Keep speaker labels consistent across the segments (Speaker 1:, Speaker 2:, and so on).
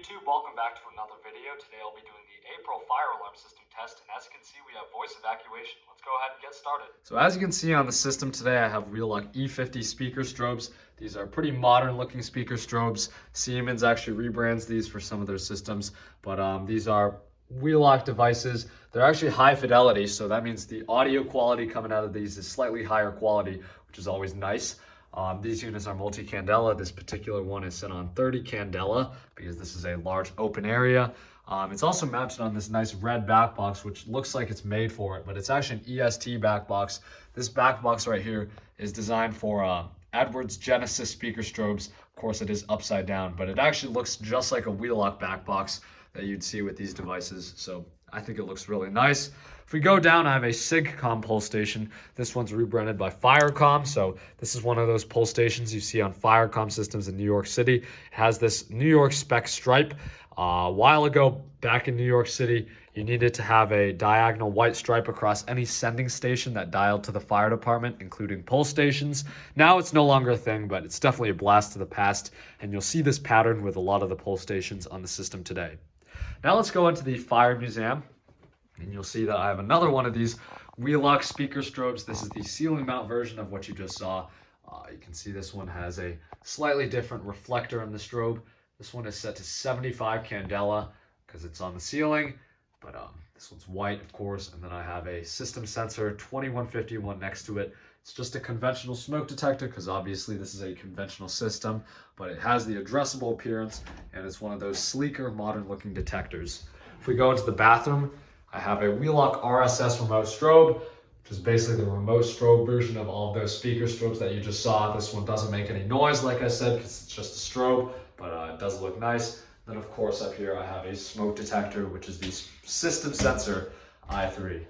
Speaker 1: YouTube? Welcome back to another video. Today I'll be doing the April fire alarm system test, and as you can see we have voice evacuation. Let's go ahead and get started. So as you can see on the system today, I have Wheelock E50 speaker strobes. These are pretty modern looking speaker strobes. Siemens actually rebrands these for some of their systems, but these are Wheelock devices. They're actually high fidelity, so that means the audio quality coming out of these is slightly higher quality, which is always nice. These units are multi-candela. This particular one is set on 30 candela because this is a large open area. It's also mounted on this nice red back box, which looks like it's made for it, but it's actually an EST back box. This back box right here is designed for Edwards Genesis speaker strobes. Of course, it is upside down, but it actually looks just like a Wheelock back box that you'd see with these devices. So I think it looks really nice. If we go down, I have a SIGCOM pole station. This one's rebranded by Firecom. So this is one of those pole stations you see on Firecom systems in New York City. It has this New York spec stripe. A while ago, back in New York City, you needed to have a diagonal white stripe across any sending station that dialed to the fire department, including pole stations. Now it's no longer a thing, but it's definitely a blast to the past. And you'll see this pattern with a lot of the pole stations on the system today. Now let's go into the fire museum. And you'll see that I have another one of these Wheelock speaker strobes. This is the ceiling mount version of what you just saw. You can see this one has a slightly different reflector in the strobe. This one is set to 75 candela because it's on the ceiling, but this one's white, of course. And then I have a system sensor 2151 next to it. It's just a conventional smoke detector because obviously this is a conventional system, but it has the addressable appearance and it's one of those sleeker, modern looking detectors. If we go into the bathroom, I have a Wheelock RSS remote strobe, which is basically the remote strobe version of all of those speaker strobes that you just saw. This one doesn't make any noise, like I said, because it's just a strobe, but it does look nice. Then of course up here I have a smoke detector, which is the system sensor i3.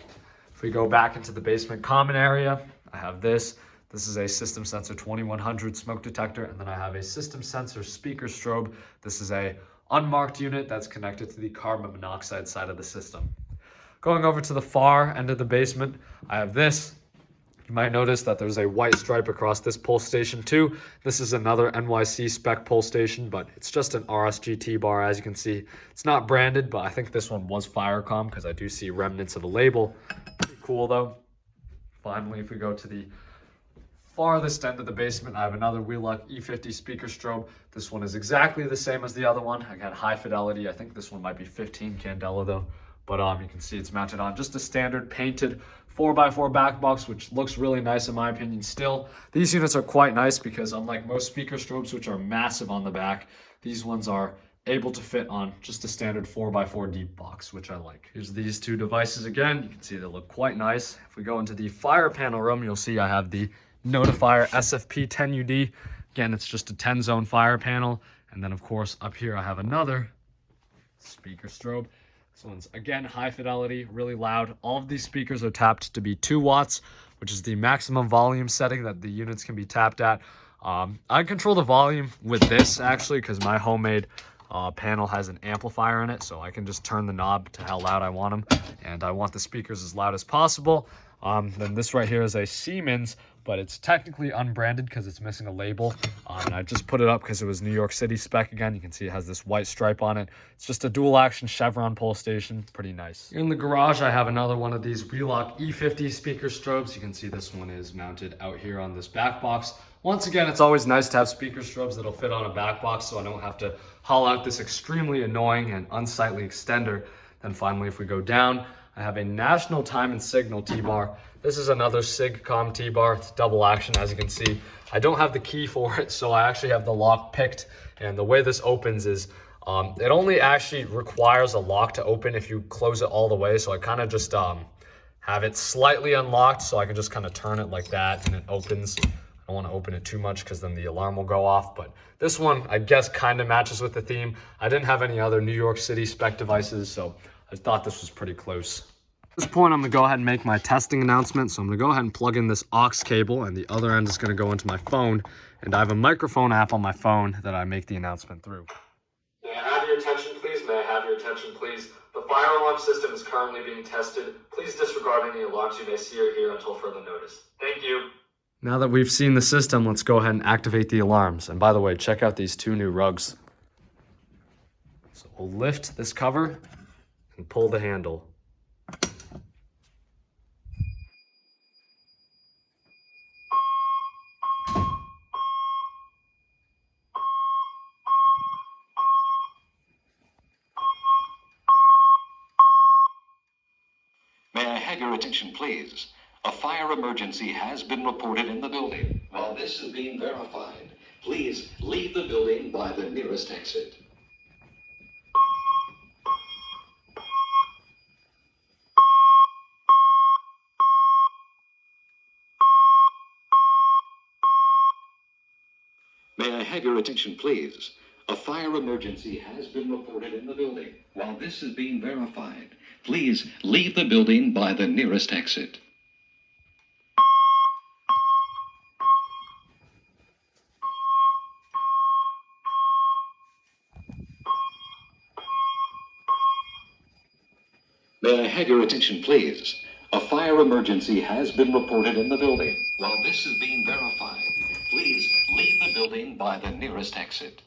Speaker 1: If we go back into the basement common area, I have this. This is a system sensor 2100 smoke detector, and then I have a system sensor speaker strobe. This is a unmarked unit that's connected to the carbon monoxide side of the system. Going over to the far end of the basement, I have this. You might notice that there's a white stripe across this pole station too. This is another NYC spec pole station, but it's just an RSGT bar. As you can see, it's not branded, but I think this one was Firecom because I do see remnants of a label. Pretty cool though. Finally, if we go to the farthest end of the basement, I have another Wheelock E50 speaker strobe. This one is exactly the same as the other one. Again, high fidelity. I think this one might be 15 candela though. But you can see it's mounted on just a standard painted 4x4 back box, which looks really nice in my opinion still. These units are quite nice because unlike most speaker strobes, which are massive on the back, these ones are able to fit on just a standard 4x4 deep box, which I like. Here's these two devices again. You can see they look quite nice. If we go into the fire panel room, you'll see I have the Notifier SFP 10UD. Again, it's just a 10 zone fire panel. And then of course up here I have another speaker strobe. This one's, again, high fidelity, really loud. All of these speakers are tapped to be 2 watts, which is the maximum volume setting that the units can be tapped at. I control the volume with this, actually, because my homemade panel has an amplifier in it, so I can just turn the knob to how loud I want them, and I want the speakers as loud as possible. Then this right here is a Siemens, but it's technically unbranded because it's missing a label. And I just put it up because it was New York City spec again. You can see it has this white stripe on it. It's just a dual action chevron pole station. Pretty nice. In the garage, I have another one of these Wheelock E50 speaker strobes. You can see this one is mounted out here on this back box. Once again, it's always nice to have speaker strobes that'll fit on a back box so I don't have to haul out this extremely annoying and unsightly extender. Then finally, if we go down, I have a National Time and Signal T-bar. This is another SIGCOM T-bar. It's double action, as you can see. I don't have the key for it, so I actually have the lock picked. And the way this opens is, it only actually requires a lock to open if you close it all the way. So I kind of just have it slightly unlocked, so I can just kind of turn it like that and it opens. I don't want to open it too much because then the alarm will go off. But this one, I guess, kind of matches with the theme. I didn't have any other New York City spec devices, so I thought this was pretty close. At this point, I'm going to go ahead and make my testing announcement. So I'm going to go ahead and plug in this aux cable, and the other end is going to go into my phone. And I have a microphone app on my phone that I make the announcement through. May I have your attention, please? May I have your attention, please? The fire alarm system is currently being tested. Please disregard any alarms you may see or hear until further notice. Thank you. Now that we've seen the system, let's go ahead and activate the alarms. And by the way, check out these 2 new rugs. So we'll lift this cover and pull the handle.
Speaker 2: May I have your attention, please? A fire emergency has been reported in the building. While this is being verified, please leave the building by the nearest exit. May I have your attention, please? A fire emergency has been reported in the building. While this is being verified, please leave the building by the nearest exit. May I have your attention, please? A fire emergency has been reported in the building. While this is being verified, please leave the building by the nearest exit.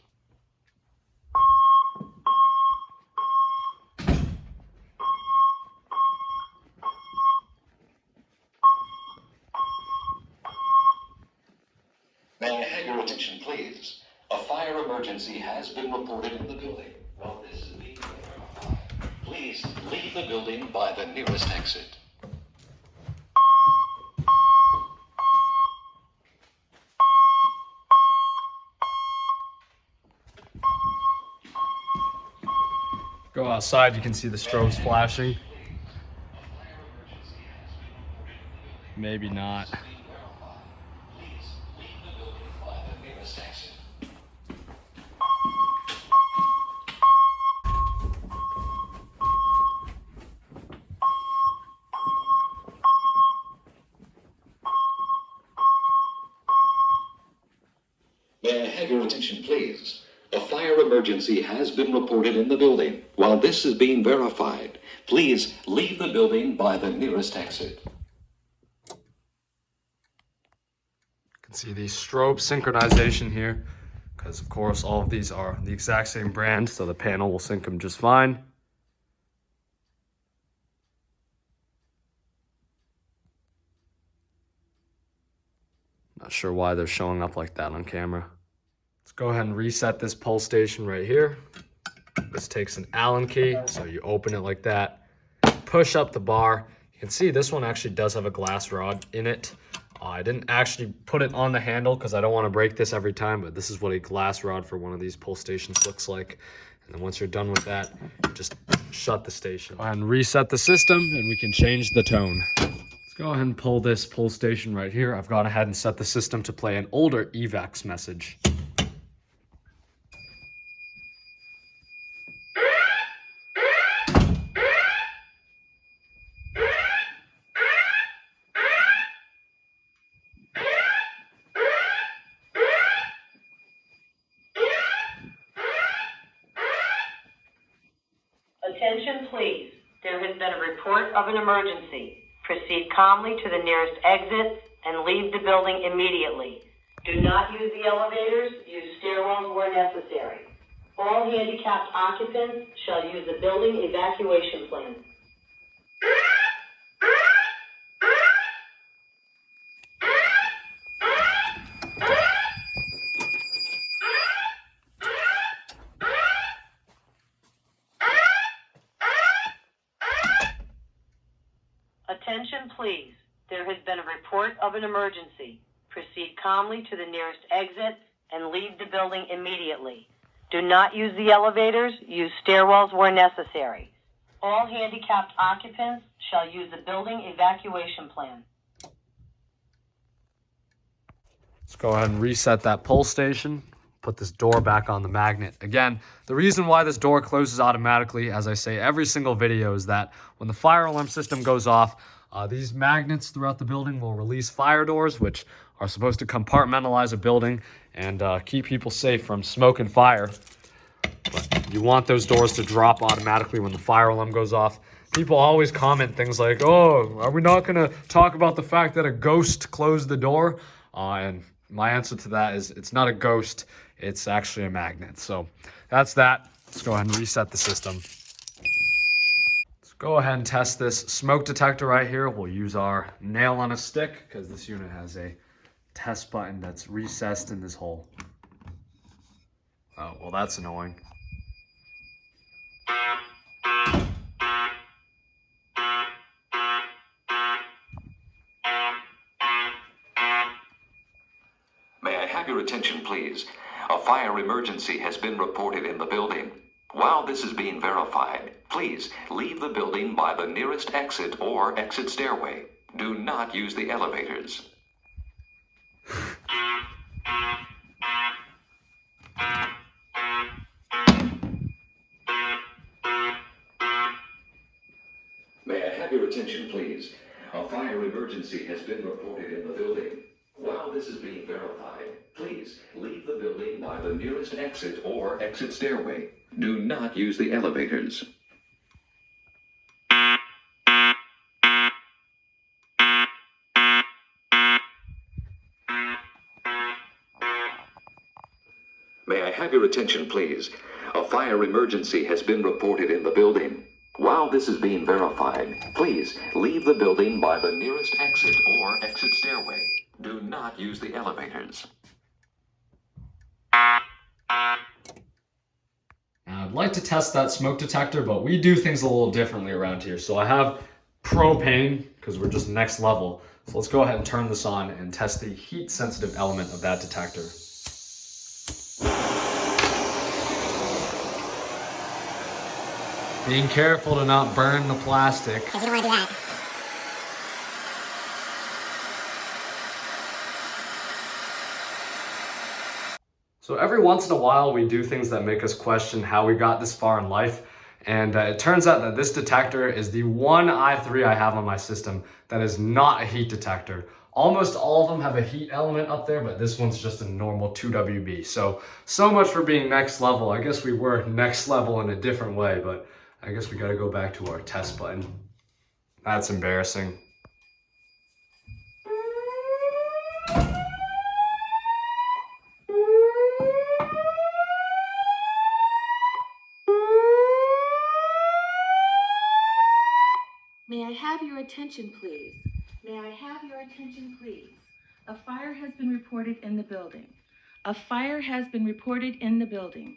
Speaker 2: May I have your attention, please? A fire emergency has been reported in the building. While this is being verified, please leave the building by the nearest exit.
Speaker 1: Go outside, you can see the strobes flashing. Maybe not.
Speaker 2: May I have your attention, please? A fire emergency has been reported in the building. While this is being verified, please leave the building by the nearest exit.
Speaker 1: You can see the strobe synchronization here, because of course all of these are the exact same brand, so the panel will sync them just fine. Not sure why they're showing up like that on camera. Let's go ahead and reset this pull station right here. This takes an Allen key, so you open it like that, push up the bar. You can see this one actually does have a glass rod in it. I didn't actually put it on the handle because I don't want to break this every time, but this is what a glass rod for one of these pull stations looks like. And then once you're done with that, you just shut the station. Go ahead and reset the system and we can change the tone. Let's go ahead and pull this pull station right here. I've gone ahead and set the system to play an older evacs message.
Speaker 3: Attention, please. There has been a report of an emergency. Proceed calmly to the nearest exit and leave the building immediately. Do not use the elevators. Use stairwells where necessary. All handicapped occupants shall use the building evacuation plan. Attention, please. There has been a report of an emergency. Proceed calmly to the nearest exit and leave the building immediately. Do not use the elevators. Use stairwells where necessary. All handicapped occupants shall use the building evacuation plan.
Speaker 1: Let's go ahead and reset that pull station. Put this door back on the magnet. Again, the reason why this door closes automatically, as I say every single video, is that when the fire alarm system goes off, these magnets throughout the building will release fire doors, which are supposed to compartmentalize a building and keep people safe from smoke and fire. But you want those doors to drop automatically when the fire alarm goes off. People always comment things like, oh, are we not going to talk about the fact that a ghost closed the door? And my answer to that is it's not a ghost. It's actually a magnet. So that's that. Let's go ahead and reset the system. Let's go ahead and test this smoke detector right here. We'll use our nail on a stick because this unit has a test button that's recessed in this hole. Oh, well, that's annoying.
Speaker 2: May I have your attention, please? A fire emergency has been reported in the building. While this is being verified, please leave the building by the nearest exit or exit stairway. Do not use the elevators. May I have your attention, please? A fire emergency has been reported in the building. While this is being verified, please leave the building by the nearest exit or exit stairway. Do not use the elevators. May I have your attention, please? A fire emergency has been reported in the building. While this is being verified, please leave the building by the nearest exit or exit stairway. Do not use the elevators.
Speaker 1: I'd like to test that smoke detector, but we do things a little differently around here. So I have propane, because we're just next level. So let's go ahead and turn this on and test the heat sensitive element of that detector. Being careful to not burn the plastic.
Speaker 4: Because you don't want to do that.
Speaker 1: So every once in a while, we do things that make us question how we got this far in life. And it turns out that this detector is the one i3 I have on my system that is not a heat detector. Almost all of them have a heat element up there, but this one's just a normal 2WB. So much for being next level. I guess we were next level in a different way, but I guess we gotta go back to our test button. That's embarrassing.
Speaker 3: May I have your attention, please? May I have your attention, please? A fire has been reported in the building. A fire has been reported in the building.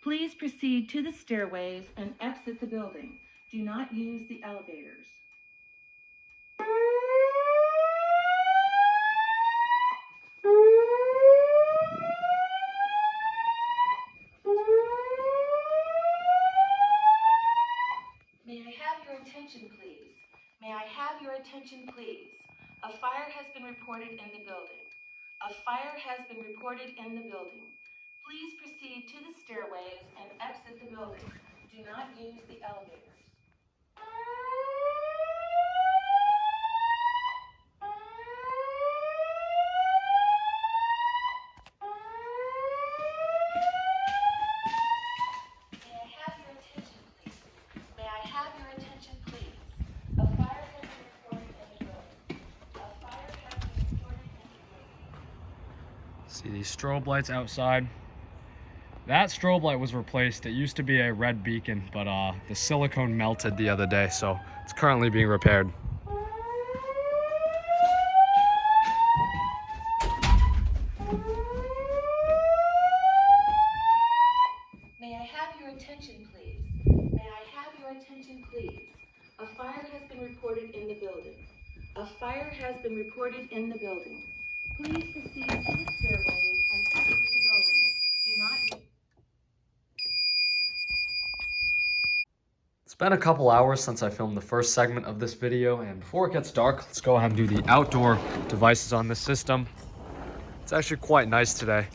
Speaker 3: Please proceed to the stairways and exit the building. Do not use the elevators. May I have your attention, please? May I have your attention, please? A fire has been reported in the building. A fire has been reported in the building. Please proceed to the stairways and exit the building. Do not use the elevators. May I have your attention, please? May I have your attention, please? A fire has been reported in the building. A fire has been reported in the building.
Speaker 1: See these strobe lights outside? That strobe light was replaced. It used to be a red beacon, but the silicone melted the other day, so it's currently being repaired.
Speaker 3: May I have your attention, please? May I have your attention, please? A fire has been reported in the building. A fire has been reported in the building. Please proceed to the stairways and exit the building. Do not use...
Speaker 1: It's been a couple hours since I filmed the first segment of this video, and before it gets dark, let's go ahead and do the outdoor devices on this system. It's actually quite nice today.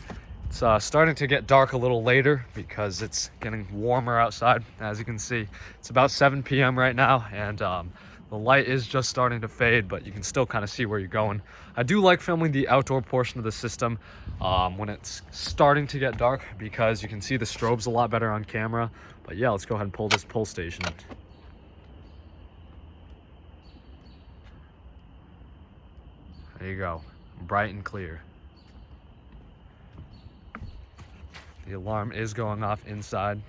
Speaker 1: It's starting to get dark a little later because it's getting warmer outside. As you can see, it's about 7 p.m. right now, and the light is just starting to fade, but you can still kind of see where you're going. I do like filming the outdoor portion of the system when it's starting to get dark because you can see the strobes a lot better on camera. But yeah, let's go ahead and pull this pull station. There you go, bright and clear. The alarm is going off inside.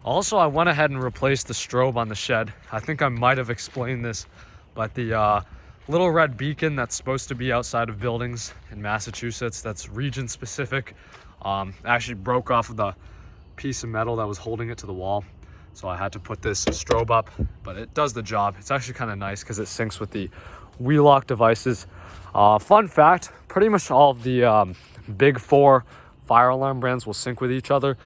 Speaker 1: Also, I went ahead and replaced the strobe on the shed. I think I might have explained this, but the little red beacon that's supposed to be outside of buildings in Massachusetts, that's region specific, actually broke off of the piece of metal that was holding it to the wall. So I had to put this strobe up, but it does the job. It's actually kind of nice because it syncs with the Wheelock devices. Fun fact, pretty much all of the big four fire alarm brands will sync with each other.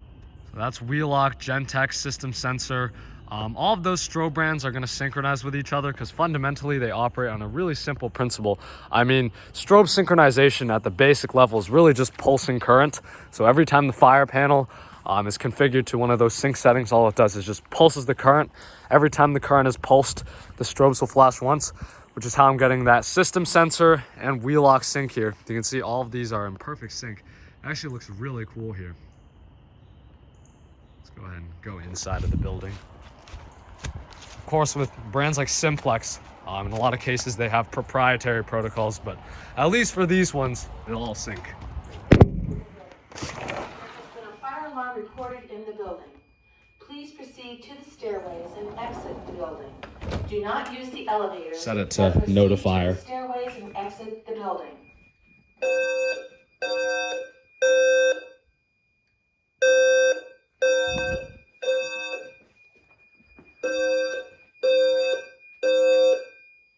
Speaker 1: So that's Wheelock, Gentex, System Sensor. All of those strobe brands are going to synchronize with each other because fundamentally they operate on a really simple principle. I mean, strobe synchronization at the basic level is really just pulsing current. So every time the fire panel is configured to one of those sync settings, all it does is just pulses the current. Every time the current is pulsed, the strobes will flash once, which is how I'm getting that System Sensor and Wheelock sync here. You can see all of these are in perfect sync. It actually looks really cool here. Let's go ahead and go inside of the building. Of course, with brands like Simplex, in a lot of cases they have proprietary protocols, but at least for these ones, it'll all sync.
Speaker 3: There's been a fire alarm reported in the building. Please proceed to the stairways and exit the building. Do not use the elevators.
Speaker 1: Set it to notifier.
Speaker 3: To the stairways and exit the building.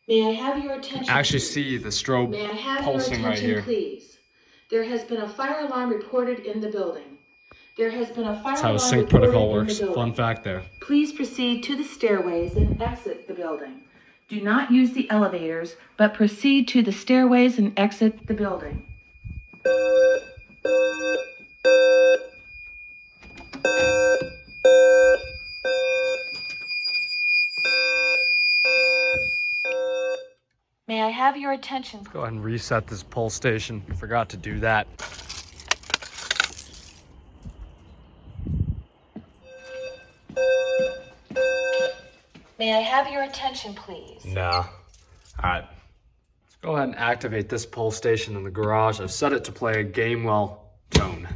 Speaker 3: May I have your attention?
Speaker 1: Actually see the strobe pulsing right here.
Speaker 3: Please. There has been a fire alarm reported in the building. There has been a fire
Speaker 1: That's how
Speaker 3: alarm
Speaker 1: a sync
Speaker 3: reported
Speaker 1: protocol
Speaker 3: in
Speaker 1: works.
Speaker 3: the building.
Speaker 1: Fun fact there.
Speaker 3: Please proceed to the stairways and exit the building. Do not use the elevators, but proceed to the stairways and exit the building. May I have your attention?
Speaker 1: Go ahead and reset this pulse station. Forgot to do that.
Speaker 3: May I have your attention, please?
Speaker 1: Nah. All right. Let's go ahead and activate this pulse station in the garage. I've set it to play a Gamewell tone.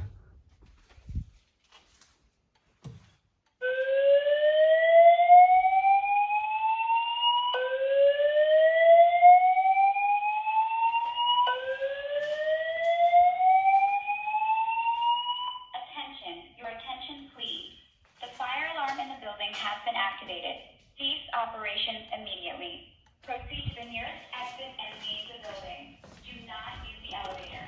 Speaker 4: Attention, please. The fire alarm in the building has been activated. Cease operations immediately. Proceed to the nearest exit and leave the building. Do not use the elevator.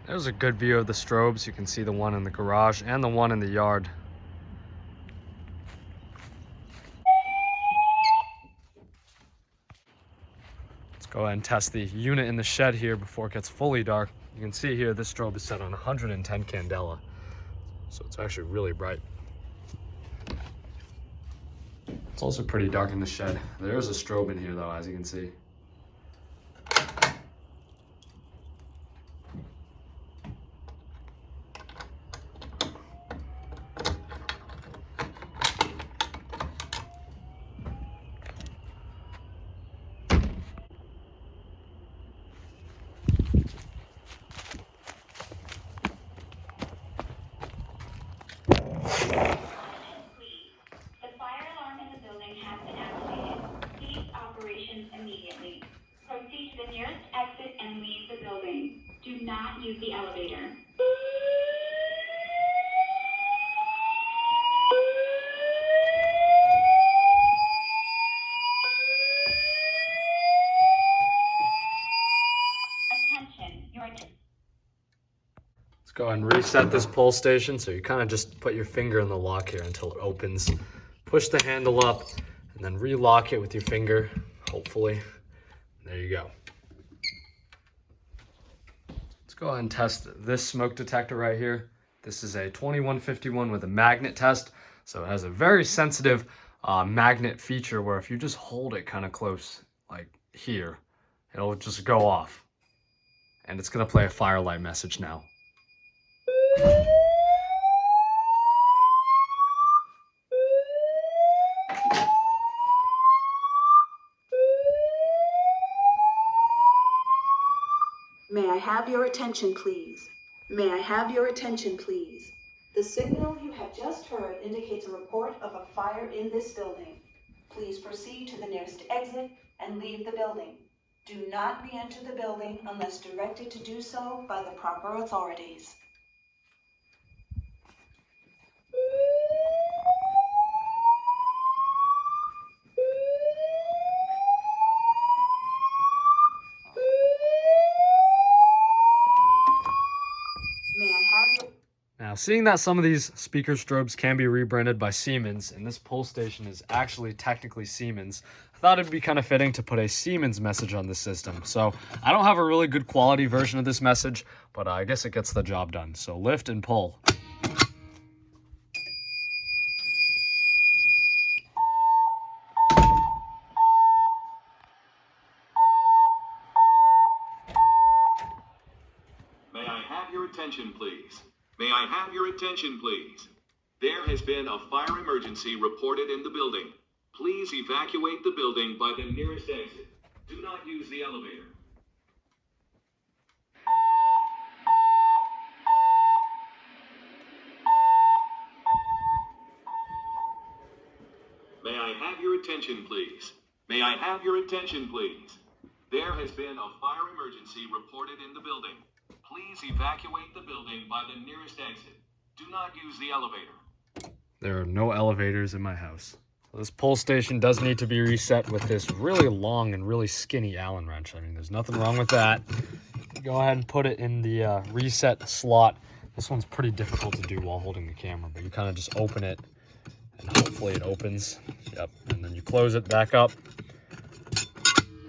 Speaker 1: There's a good view of the strobes. You can see the one in the garage and the one in the yard. Go ahead and test the unit in the shed here before it gets fully dark. You can see here this strobe is set on 110 candela, so it's actually really bright. It's also pretty dark in the shed. There is a strobe in here though, as you can see.
Speaker 4: Immediately. Proceed to the nearest exit and leave the building. Do not use the elevator. Attention,
Speaker 1: Let's go ahead and reset this pulse station. So you kind of just put your finger in the lock here until it opens. Push the handle up and then relock it with your finger, hopefully. There you go. Let's go ahead and test this smoke detector right here. This is a 2151 with a magnet test. So it has a very sensitive magnet feature where if you just hold it kind of close, like here, it'll just go off. And it's gonna play a firelight message now.
Speaker 5: May I have your attention, please? May I have your attention, please? The signal you have just heard indicates a report of a fire in this building. Please proceed to the nearest exit and leave the building. Do not re-enter the building unless directed to do so by the proper authorities. May I have your...
Speaker 1: Now, seeing that some of these speaker strobes can be rebranded by Siemens, and this pull station is actually technically Siemens, I thought it'd be kind of fitting to put a Siemens message on the system. So I don't have a really good quality version of this message, but I guess it gets the job done. So lift and pull.
Speaker 2: May I have your attention, please? May I have your attention, please? There has been a fire emergency reported in the building. Please evacuate the building by the nearest exit. Do not use the elevator. May I have your attention, please? May I have your attention, please? There has been a fire emergency reported in the building. Please evacuate the building by the nearest exit. Do not use the elevator.
Speaker 1: There are no elevators in my house. So this pull station does need to be reset with this really long and really skinny Allen wrench. I mean, there's nothing wrong with that. Go ahead and put it in the reset slot. This one's pretty difficult to do while holding the camera, but you kind of just open it and hopefully it opens. Yep, and then you close it back up.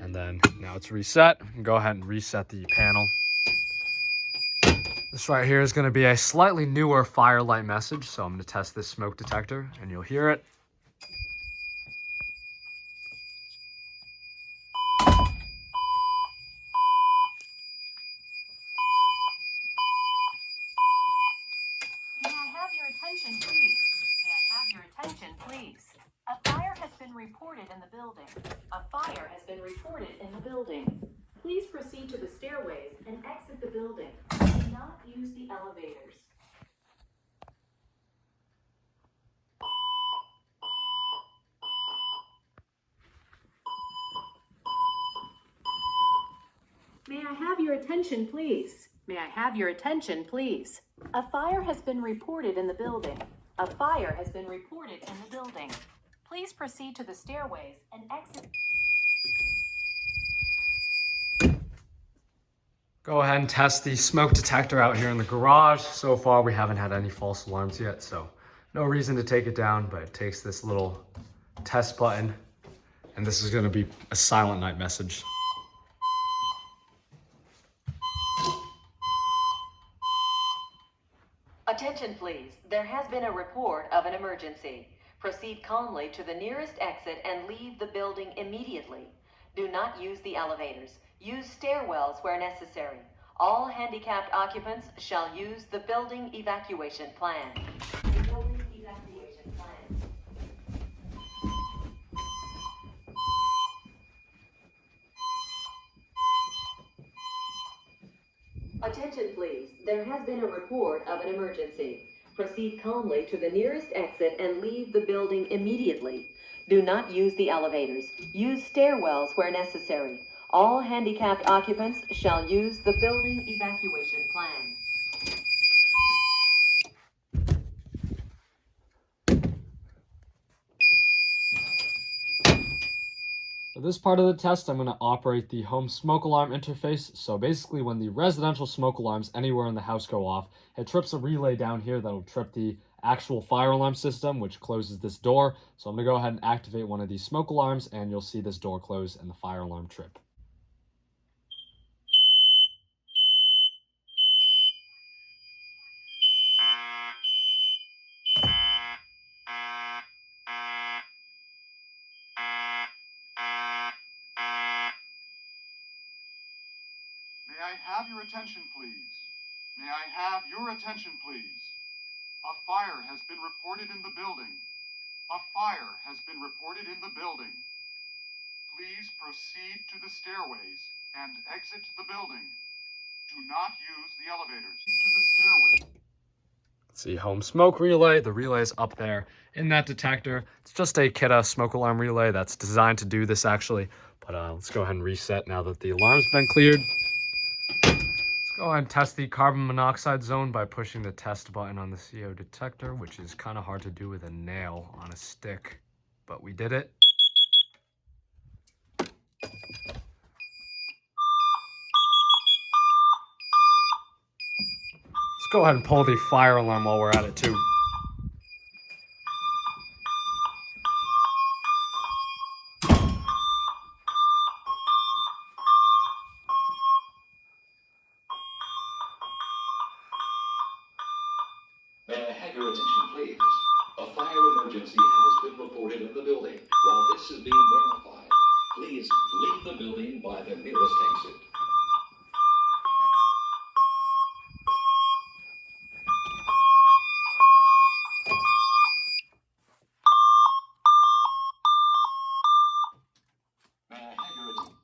Speaker 1: And then now it's reset. Go ahead and reset the panel. This right here is going to be a slightly newer firelight message, so I'm going to test this smoke detector, and you'll hear it.
Speaker 3: May I have your attention, please? May I have your attention, please? A fire has been reported in the building. A fire has been reported in the building. Please proceed to the stairways and exit the building. Do not use the elevators. May I have your attention, please? May I have your attention, please? A fire has been reported in the building. A fire has been reported in the building. Please proceed to the stairways and exit.
Speaker 1: Go ahead and test the smoke detector out here in the garage. So far, we haven't had any false alarms yet, so no reason to take it down, but it takes this little test button, and this is going to be a silent night message.
Speaker 3: Attention, please. There has been a report of an emergency. Proceed calmly to the nearest exit and leave the building immediately. Do not use the elevators. Use stairwells where necessary. All handicapped occupants shall use the building evacuation plan. The building evacuation plan. Attention, please. There has been a report of an emergency. Proceed calmly to the nearest exit and leave the building immediately. Do not use the elevators. Use stairwells where necessary. All handicapped occupants shall use the building evacuation plan.
Speaker 1: For this part of the test, I'm going to operate the home smoke alarm interface. So basically, when the residential smoke alarms anywhere in the house go off, it trips a relay down here that'll trip the actual fire alarm system, which closes this door. So I'm going to go ahead and activate one of these smoke alarms, and you'll see this door close and the fire alarm trip.
Speaker 6: May I have your attention, please? May I have your attention, please? A fire has been reported in the building. A fire has been reported in the building. Please proceed to the stairways and exit the building. Do not use the elevators. To the stairway.
Speaker 1: See, home smoke relay. The relay is up there in that detector. It's just a Kidda smoke alarm relay that's designed to do this actually. But let's go ahead and reset now that the alarm's been cleared. Let's go ahead and test the carbon monoxide zone by pushing the test button on the CO detector, which is kind of hard to do with a nail on a stick, but we did it. Let's go ahead and pull the fire alarm while we're at it too.
Speaker 2: May I have your attention, please? A fire emergency has been reported in the building. While this is being verified, please leave the building by the nearest exit. May I have your attention?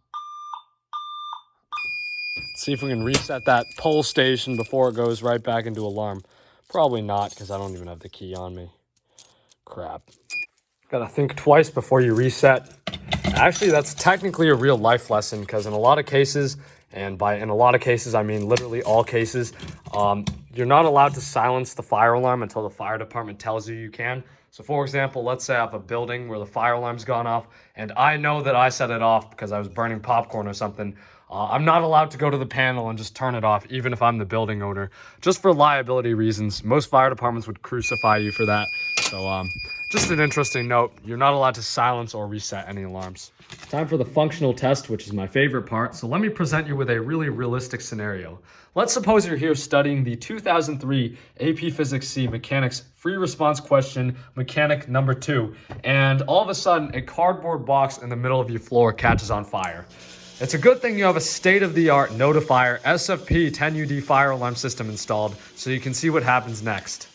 Speaker 1: See if we can reset that pull station before it goes right back into alarm. Probably not, because I don't even have the key on me. Crap. Gotta think twice before you reset. Actually, that's technically a real life lesson, because in a lot of cases, and by in a lot of cases, I mean literally all cases, you're not allowed to silence the fire alarm until the fire department tells you you can. So for example, let's say I have a building where the fire alarm's gone off, and I know that I set it off because I was burning popcorn or something. I'm not allowed to go to the panel and just turn it off, even if I'm the building owner, just for liability reasons. Most fire departments would crucify you for that. So just an interesting note, you're not allowed to silence or reset any alarms. Time for the functional test, which is my favorite part. So let me present you with a really realistic scenario. Let's suppose you're here studying the 2003 AP Physics C Mechanics Free Response Question, Mechanic number 2, and all of a sudden a cardboard box in the middle of your floor catches on fire. It's a good thing you have a state-of-the-art Notifier SFP 10UD fire alarm system installed so you can see what happens next.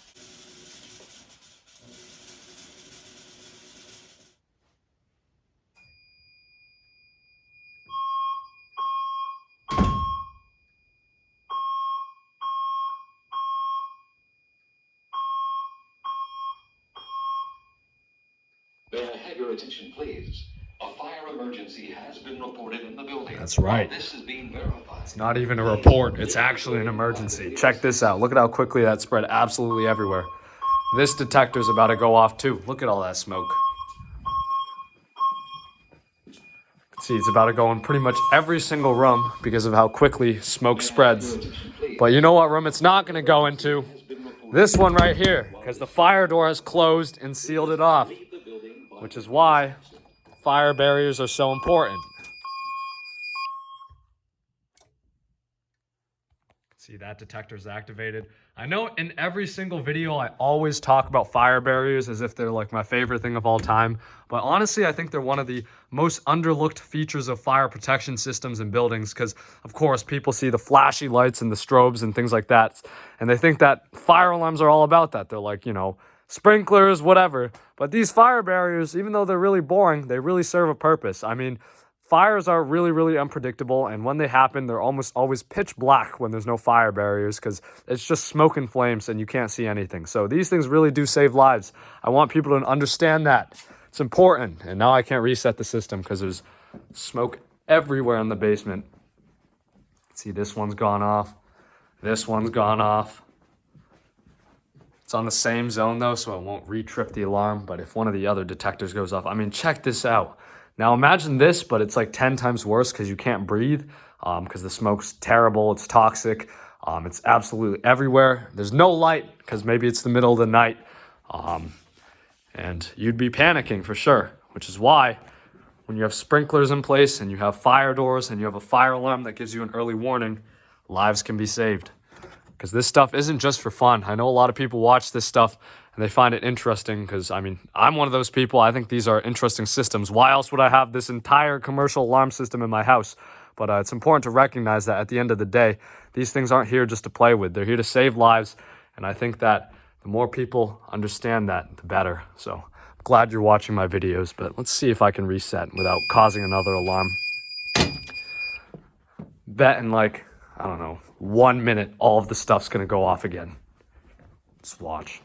Speaker 2: May I have your attention, please? A fire emergency has been reported in the building.
Speaker 1: That's right.
Speaker 2: While this is being verified.
Speaker 1: It's not even a report, it's actually an emergency. Check this out. Look at how quickly that spread absolutely everywhere. This detector's about to go off too. Look at all that smoke. See, it's about to go in pretty much every single room because of how quickly smoke spreads. But you know what room it's not going to go into? This one right here, because the fire door has closed and sealed it off, which is why fire barriers are so important. See, that detector's activated. I know in every single video, I always talk about fire barriers as if they're like my favorite thing of all time. But honestly, I think they're one of the most underlooked features of fire protection systems in buildings because, of course, people see the flashy lights and the strobes and things like that. And they think that fire alarms are all about that. They're like, you know, sprinklers, whatever. But these fire barriers, even though they're really boring, they really serve a purpose. I mean, fires are really, really unpredictable, and when they happen, they're almost always pitch black when there's no fire barriers because it's just smoke and flames and you can't see anything. So these things really do save lives. I want people to understand that. It's important. And now I can't reset the system because there's smoke everywhere in the basement. See, this one's gone off. This one's gone off. It's on the same zone though, so it won't re-trip the alarm. But if one of the other detectors goes off, I mean, check this out. Now imagine this, but it's like 10 times worse because you can't breathe because the smoke's terrible, it's toxic, it's absolutely everywhere. There's no light because maybe it's the middle of the night and you'd be panicking for sure, which is why when you have sprinklers in place and you have fire doors and you have a fire alarm that gives you an early warning, lives can be saved. Because this stuff isn't just for fun. I know a lot of people watch this stuff and they find it interesting because, I mean, I'm one of those people. I think these are interesting systems. Why else would I have this entire commercial alarm system in my house? But it's important to recognize that at the end of the day, these things aren't here just to play with. They're here to save lives. And I think that the more people understand that, the better. So I'm glad you're watching my videos, but let's see if I can reset without causing another alarm. Betting like I don't know, 1 minute, all of the stuff's gonna go off again. Let's watch.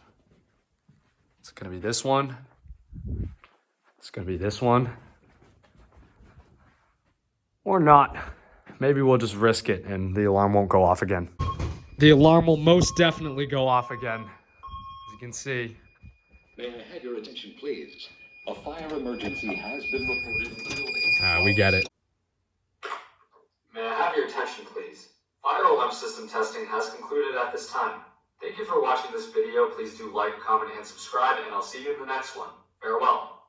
Speaker 1: It's gonna be this one. It's gonna be this one. Or not. Maybe we'll just risk it and the alarm won't go off again. The alarm will most definitely go off again. As you can see.
Speaker 2: May I have your attention, please? A fire emergency has been reported in the building.
Speaker 1: We get it.
Speaker 7: May I have your attention, please? Fire alarm system testing has concluded at this time. Thank you for watching this video. Please do like, comment, and subscribe, and I'll see you in the next one. Farewell.